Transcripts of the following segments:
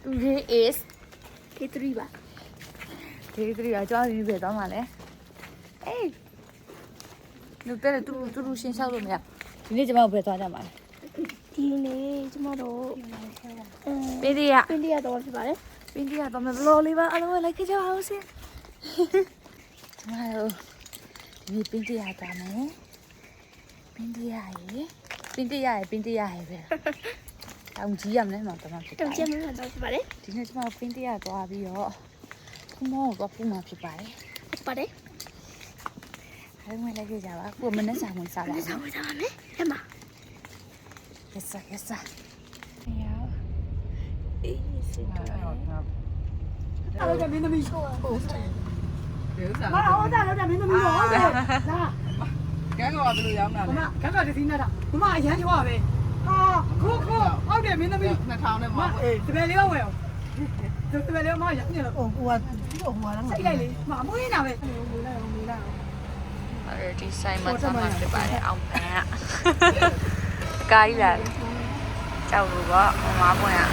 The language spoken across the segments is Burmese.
Today is day 3 吧 day 3啊，抓鱼别到嘛嘞？哎，你别来嘟先笑了没有？今天怎么不抓着嘛嘞？ဒီနေ့ကျမတို့边的呀？ပင်းတရတော့ဖြစ်ပါတယ်边的呀？咱们罗里吧，阿拉来看瞧好些。怎么了？你边的呀？抓没？边的呀？耶？边的呀？边的呀？呗。တောင်ကြီးရမလဲမှာတမဖြစ်ပါ တောင်ကျမတော့ဖြစ်ပါတယ် ဒီနေ့ကျမပင်းတရသွားပြီးတော့ဖုံမောကိုပူမှာဖြစ်ပါတယ် ဟုတ်ပါတယ် အဲ့မဲ့လိုက်ကြပါကိုမနဲ့စာဝင်စားပါ ဆော နော် င်းဝထားပါမယ်အဲ့မှာ yes sir yes sir ရောအေးစစ်တော့ အဲ့ဒါမင်းသမီးဟုတ်ဟုတ်မဟုတ်တာတော့မင်းသမီးဟုတ်တယ်လာ ကဲကောဘယ်လိုရောင်းတာ မ လဲ ကကတည်းကနေတာမမအရန်ကြွားပဲဟာခိုးဟုတ်တယ်မင်းသမီး 2000နဲ့ မ မ အေးတပည့်လေးဝယ်အောင်တပည့်လေးမရနေလို့ဟိုဟိုကစိတ်လိုက်လေမမွေးနေတာပဲမေးလိုက်အောင်မေးလိုက်အောင် အဲ့ဒီဆိုင်မှာစမှာဖြစ်ပါတယ်အောင်ပန်းကကားကြီးလာကြောက်လို့ပေါ့ဟိုမှာပွင့်อ่ะ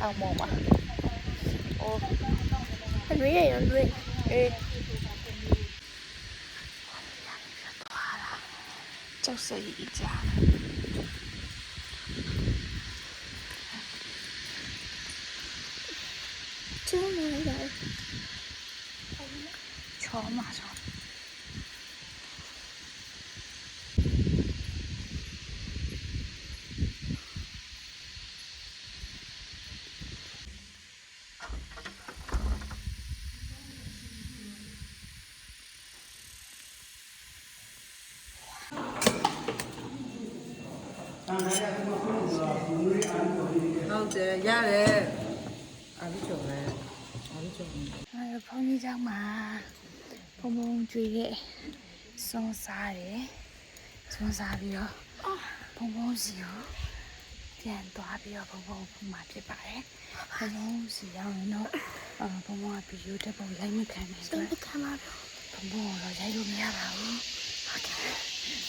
အောင်မောပါအိုး ရွေးရရွေး အေးကျောက်စရီကြ ကျမလည်းရတယ် ချောမှာချောဟုတ်တယ်ရတယ်အားလုံးကျော်လဲအားလုံးကျော် အဲ့ဖုန်းကြီးကြောင့်မှာဖုံဖုံကျွေးတဲ့စွန်းစားတယ်စွန်းစားပြီးတော့ဖုံဖုံစီကိုပြန်သွားပြီးတော့ဖုံဖုံဖုံမှာဖြစ်ပါတယ်ဖုံဖုံစီရောက်ရင်တော့ဖုံဖုံကဗီဒီယိုတက်ပုံလိုက်မခံနိုင် စိ ဘူး တ်ခံပါ ဖုံဖုံတော့ရိုက်လို့မရပါဘူးဟုတ်ကဲ့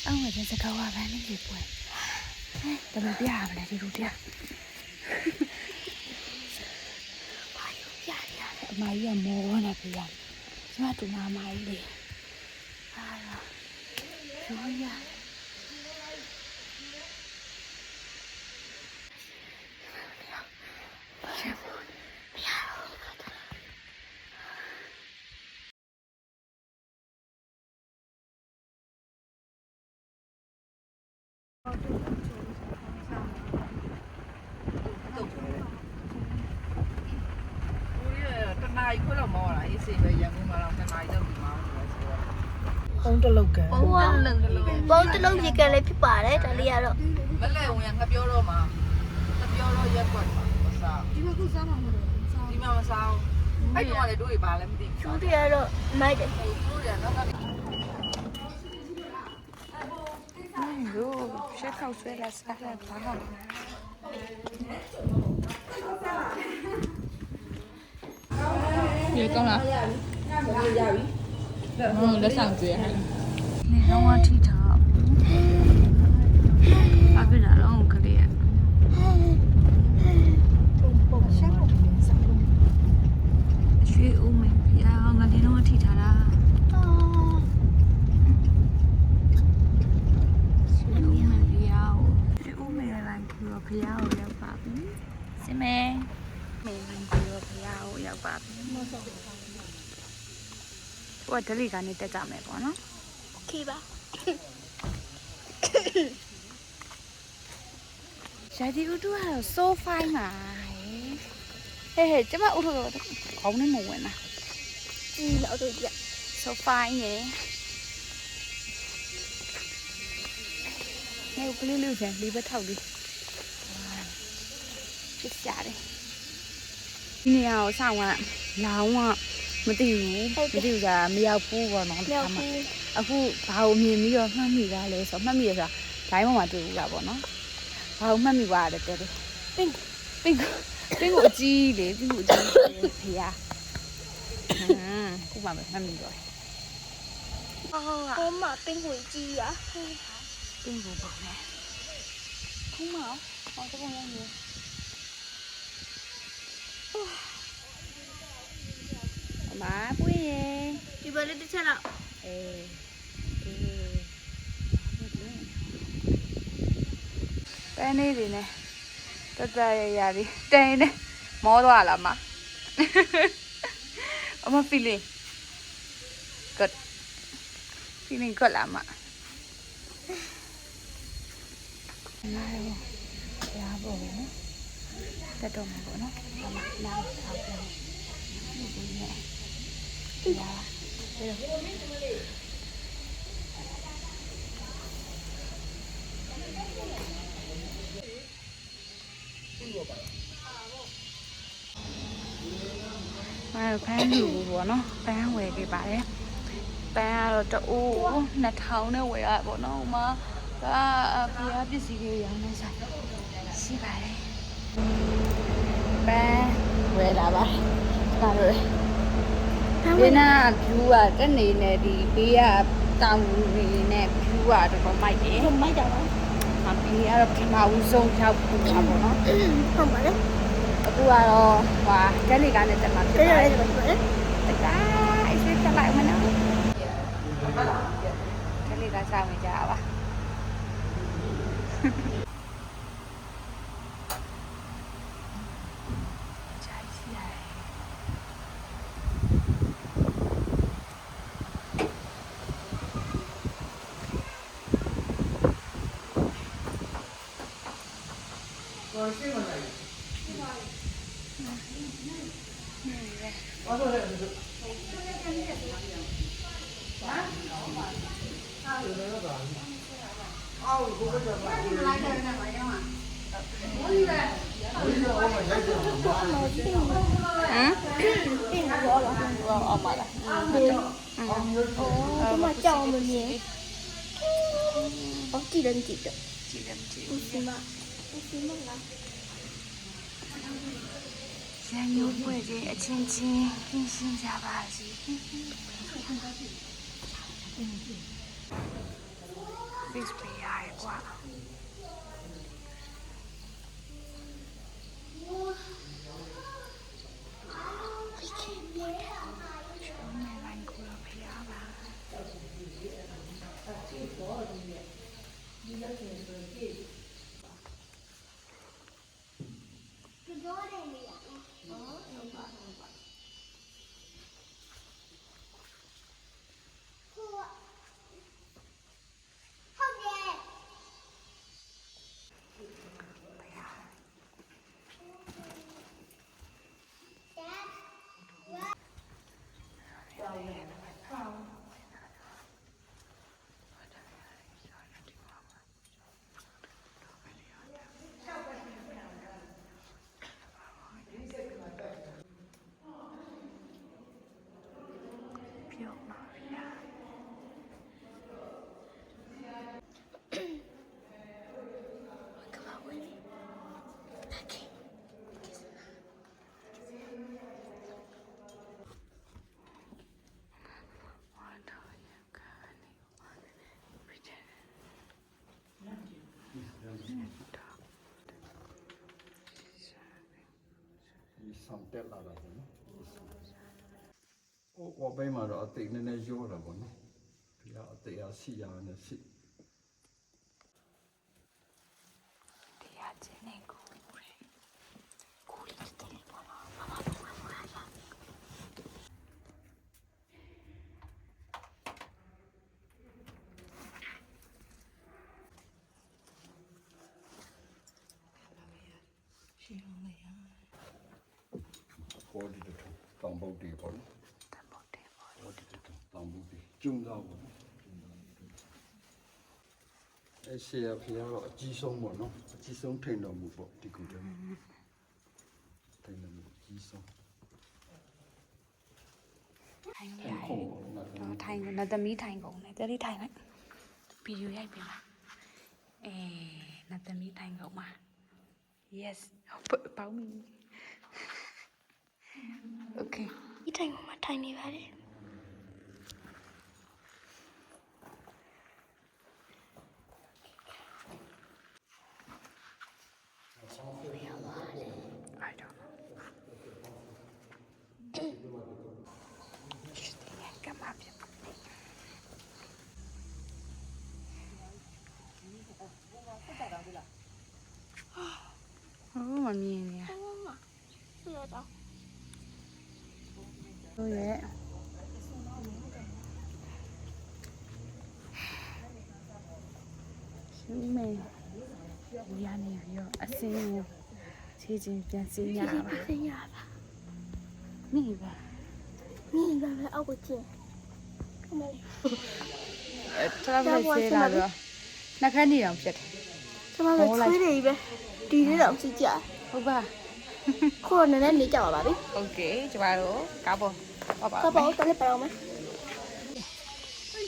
အောင်ဝင်စကားဝါဗန်းလေးပွဲတမပြရပါလေဒီလိုတရား ဘာယူပြရ အမကြီးကမောနေပြရကျမတူမအမကြီးလေအားတော့ရိုးရတနားခွလောက်မောလာအေးစေးပဲရန်ကုန်မှာတော့2နာရီလောက်ဒီမှာလို့ဆိုတော့ ဖုန်းတလုတ်က ပုံကလုံးပုံတလုံးရေကန်လေးဖြစ်ပါတယ်ဒါလေးကတော့ မလဲဝင်ငါပြောတော့မှာငါပြောတော့ရက်ကွက်မှာမစား ဒီမှာခုစားမှာမလို့ ဒီမှာမစားအဲ့တော့လည်းတို့တွေပါလဲမသိ ကျူးတွေကတော့မိုက်တယ် ဘူးတို့တွေကတော့ 哟，血口水了，啥了？啥好？你讲啦？我在上学还。你让我听唱。ဖျားကိုရောက်ပါပြီစင်မဲမင်းကြီးရောဖျားကိုရောက်ပါပြီဟိုကဒလိကနေတက်ကြမယ်ပေါ့နော် โอเคပါ ရာဒီဥတုကတော့ so fine ပါဟဲ့ကျမဥတုတော့ခေါင်းနဲ့မဝင်တာ ကြီးလောက်တော့ကြ so fine ရယ်နေကလေးလေးစံလေးပဲထောက်လေးဖြစ်ရတယ်ဒီနေရာကိုစောင့်ကလောင်းကမသိဘူးမသိဘူးဆိုတာမရောက်ဘူးပေါ့နော် မြောက်ဘူး အခုဘာကိုမြင်ပြီးတော့မှတ်မိတာလဲဆိုတော့မှတ်မိရဆိုတာဒိုင်းပေါ်မှာတွေ့ဘူးလားပေါ့နော်ဘာကိုမှတ်မိပါလဲတဲ့ပင်းကိုအကြီးလေပင်းကိုအကြီးဖေးရခုမှပဲမှတ်မိတော့ ဟိုမှာပင်ကိုကြီးอ่ะ ပင်းကိုပေါ့နဲ့ခုမှဟောတပုံရနေအမပွင့်ရေ ဒီဘက်လေးတစ်ချက်လောက် ပန်းလေးတွေနဲ့တတရရလေးတိန်နဲ့မောသွားလားမအမ feeling good feeling good လားမနားရောရပါဘောနော်တက်တော့မှာပေါ့နော်အမနားဆောက်ပြန်ဒီနေ့ရဖမ်းလူပေါ့နော်ပန်းဝယ်ခဲ့ပါတယ်ပန်းကတော့တူ2000နဲ့ဝယ်ရပေါ့နော်ဟိုမှာကဖျားပစ္စည်းတွေရောင်းနေဆိုင်ရှိပါတယ်ပန်းဝယ်လာပါတယ်ဒါလိုဒီနာ view ကတက်နေနေဒီဘေးကတောင်တွေနဲ့ view ကတော်တော်မိုက်တယ် ဟိုမိုက်တာပါ အဖေကတော့ပထမဦးဆုံးရောက်ပူတာပေါ့နော် ဟုတ်ပါလေ အခုကတော့ဟာကျက်လီကနဲ့တက်မှာဖြစ် တဲ့ ပါတ ရဲ ယ် ဒီဘက်လေ တကားအိတ်ဆက်လိုက်မနော်ကျက်လီကစားဝင်ကြပါဟမ် ပင်ရောလား အော်မလား ဒီမှာကြောင်မမြင်အော်ကြည့်တယ်ကြည့်တယ် ကြည့်တယ်ကြည့် ဒီမှာလား ရန်ညိုးပွဲချင်းအချင်းချင်းပြင်ဆင်ကြပါစီ This be ရကွာပြုတ်ပါဗျာ ဆောင်တက်လာတာပေါ့နော်။ဟိုဘက်မှာတော့အသိနည်းနည်းရောတာပေါ့နော်။ဒီကအသိအရှိရနဲ့ရှိ တရားချင်းနေ ဟောဒီတော့တောင်ပုတ်တွေပေါ့နော် တပုတ်တယ်ပေါ့ ဟောဒီတော့တောင်ပုတ်တွေကျုံသားပေါ့နော်အဲ့ရှေ့ရဖျားတော့အကြီးဆုံးပေါ့နော်အကြီးဆုံးထိန်တော်မူပေါ့ဒီကူတယ်ထိန်တော်မူအကြီးဆုံး ထိုင်လိုက်တော့ထိုင်နတ်သမီးထိုင်ကုန်တယ်တတိထိုင်လိုက်ဗီဒီယိုရိုက်ပေးပါနတ်သမီးထိုင်ကုန်ပါ yes ပေါင်းပြီ okay ဒီတိုင်းမှာထိုင်နေပါတယ် I don't know. Come up. Oh, mami ni. 是有的 Oh yeah. ရှင်မေရနေပြီးတော့အစင်းကိုခြေချင်းပြန်စင်းရပါ 真呀吧 မိပါ 你应该来熬个劲看到 ထပ်လိုက်ဆေးလာတော့နှက်ခမ်းနေအောင်ဖြစ်တယ် 他妈的吹了一遍ဒီလေးတော့ကြည့်ကြ ဟုတ်ပါ ခေါ်နေနေနေကြပါပြီ โอเคကျမတို့ကားပေါ်ပါပါ ကပေါ့တလည်းပါအောင်မ အဲ့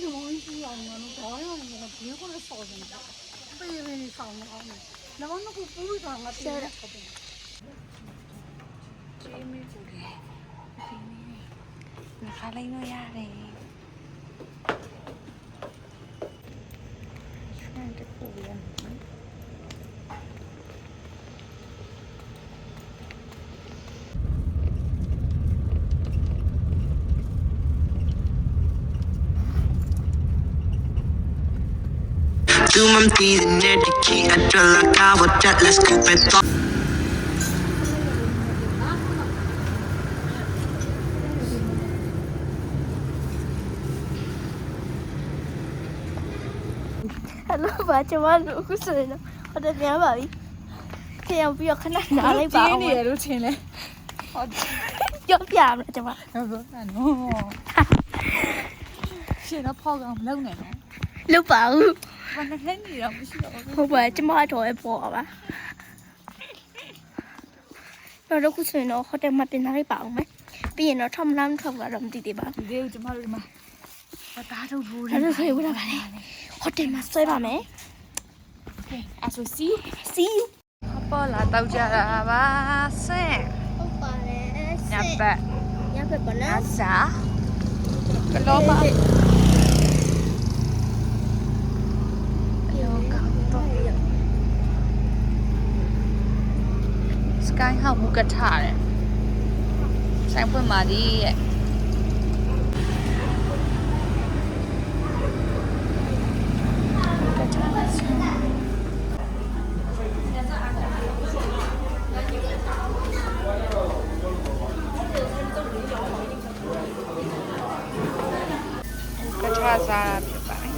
ဒီမောင်ကြီးအောင်ကတော့ဘာရအောင်လဲဘယ်ကိုလဲစော်နေတာပေးပေးနေဆောင်နေအောင်လေနောက်နောက်ကိုပူးတာငါပြေးတယ်ဟုတ်တယ် ကျေးမီကိုလေငါခါလိုက်လို့ရတယ်ဆွမ်းတကူရမ်းDu man tiden ner till ki att döla kav och jätla skupet på. အဲ့လိုပါကျမတို့အခုဆိုရင်တော့ဟိုတပြန်ပါပြီခေရောက်ပြီးတော့ခဏနားလိုက်ပါအောင် နေရလို့ချင်းလဲဟုတ် ပြောပြမလားကျမ ဟုတ်ပါနော်ရှင်တော့ဖောက်ကောင်မလုပ်နိုင်နဲ့ လုတ်ပါဦး ဘာနဲ့ခဲနေတော့မရှိတော့ဘူး ဟုတ်ပါကျမတော့အပေါ်ပါတော့ခုဆိုရင်တော့ဟိုတယ်မှာတင်ထားလိုက်ပါအောင်မယ်ပြီးရင်တော့ထမလမ်းထောက်လာတော့မသိသေးပါဘူး ဒီလေးကိုကျမတို့ဒီမှာဘာသားထုတ်ဖို့ အဲ့ဒါဆိုရင်ဝလာပါလေဟိုတယ်မှာဆွဲပါမယ် အဲ့ဆို see you see you ပေါ်လာတော့ကြတာပါဆင့် ဟုတ်ပါတယ် ညပတ် ညဘက်ပါနော် အစာကလောပါယောကတော့ sky ဟောက်မူကထားတယ်ဆိုင်ဖွင့်ပါသည်ရဲ့ကထားပါစကထားစားဖြစ်ပါတယ်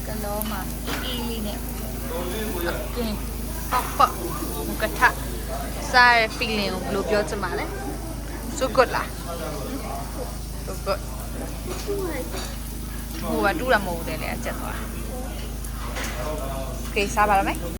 ကလောမှာအီးလေးနဲ့ကင်းပေါ့မူကထားစားရ feeling ကိုဘယ်လိုပြောချင်ပါလဲ so good လား so good ဟိုကတူတာမဟုတ်တယ်လေအချက်သွားโอเคစားပါလားမယ်